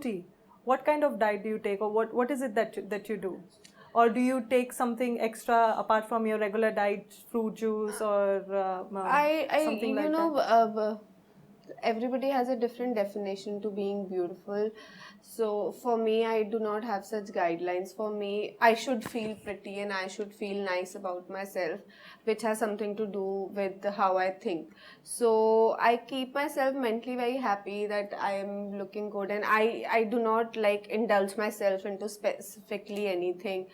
beauty, what kind of diet do you take, or what is it that you do? Or do you take something extra apart from your regular diet, fruit juice or something like that? Everybody has a different definition to being beautiful. So for me, I do not have such guidelines. For me, I should feel pretty and I should feel nice about myself, which has something to do with how I think. So I keep myself mentally very happy that I am looking good, and I do not like indulge myself into specifically anything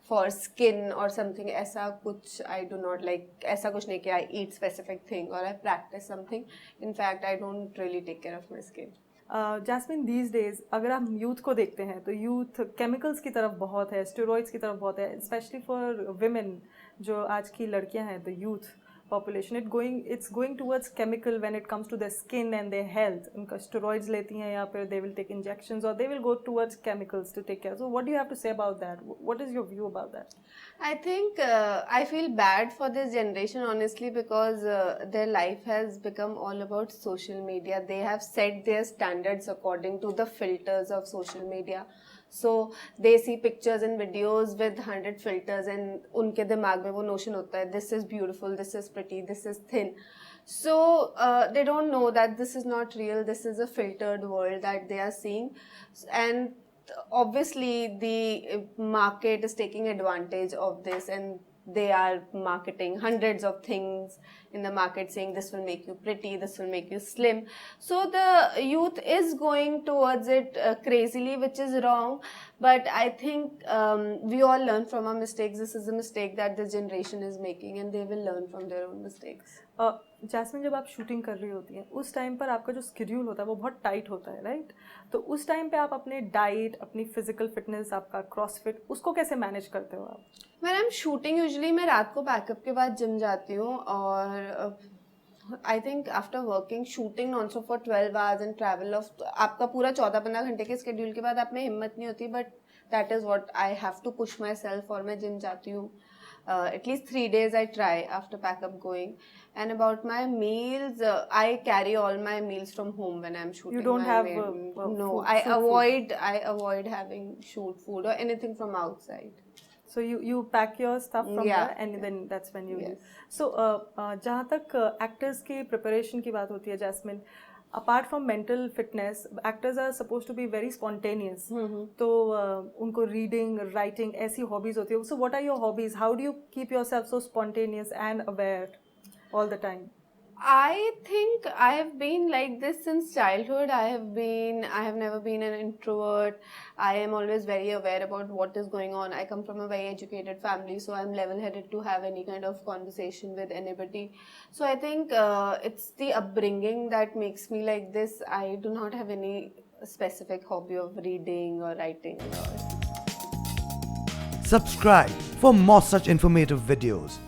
for skin or something. ऐसा कुछ I do not like. ऐसा कुछ नहीं कि I eat specific thing or I practice something. In fact, I don't really take care of my skin. Jasmine, these days अगर आप youth को देखते हैं तो यूथ केमिकल्स की तरफ बहुत है, स्टेरॉइड्स की तरफ बहुत है, स्पेशली फॉर विमेन जो आज की लड़कियां हैं, the youth population, it's going towards chemical when it comes to their skin and their health. उनका steroids लेती हैं या फिर they will take injections or they will go towards chemicals to take care. So what do you have to say about that? What is your view about that? I think I feel bad for this generation, honestly, because their life has become all about social media. They have set their standards according to the filters of social media. So they see pictures and videos with 100 filters and उनके दिमाग में वो notion होता है this is beautiful, this is pretty, this is thin. So they don't know that this is not real, this is a filtered world that they are seeing, and obviously the market is taking advantage of this, and they are marketing hundreds of things in the market saying this will make you pretty, this will make you slim. So the youth is going towards it crazily, which is wrong. But I think we all learn from our mistakes. This is a mistake that this generation is making, and they will learn from their own mistakes. Jasmine, जब आप shooting कर रही होती हैं उस time पर आपका जो स्केड्यूल होता है वो बहुत टाइट होता है, राइट? तो उस टाइम पे आप अपने डाइट, अपनी फिजिकल फिटनेस, आपका क्रॉसफिट, उसको कैसे मैनेज करते हो आप? When I'm shooting, usually मैं रात को पैकअप के बाद जिम जाती हूँ, और I think after working, shooting non-stop for 12 hours and travel of आपका पूरा 14-15 घंटे के स्केड्यूल के बाद आप में हिम्मत नहीं होती, but that is what I have to push myself, और मैं जिम जाती हूँ. At least 3 days I try after packup going. And about my meals, I carry all my meals from home when I'm shooting. You don't have no. food, I avoid having shoot food or anything from outside. So you pack your stuff from there, and then that's when you leave. So जहाँ तक actors की preparation की बात होती है, Jasmin, apart from mental fitness, actors are supposed to be very spontaneous. तो उनको reading, writing ऐसी hobbies होती है. So what are your hobbies? How do you keep yourself so spontaneous and aware all the time? I think I have been like this since childhood. I have never been an introvert. I am always very aware about what is going on. I come from a very educated family, so I'm level-headed to have any kind of conversation with anybody. So I think it's the upbringing that makes me like this. I do not have any specific hobby of reading or writing. Subscribe for more such informative videos.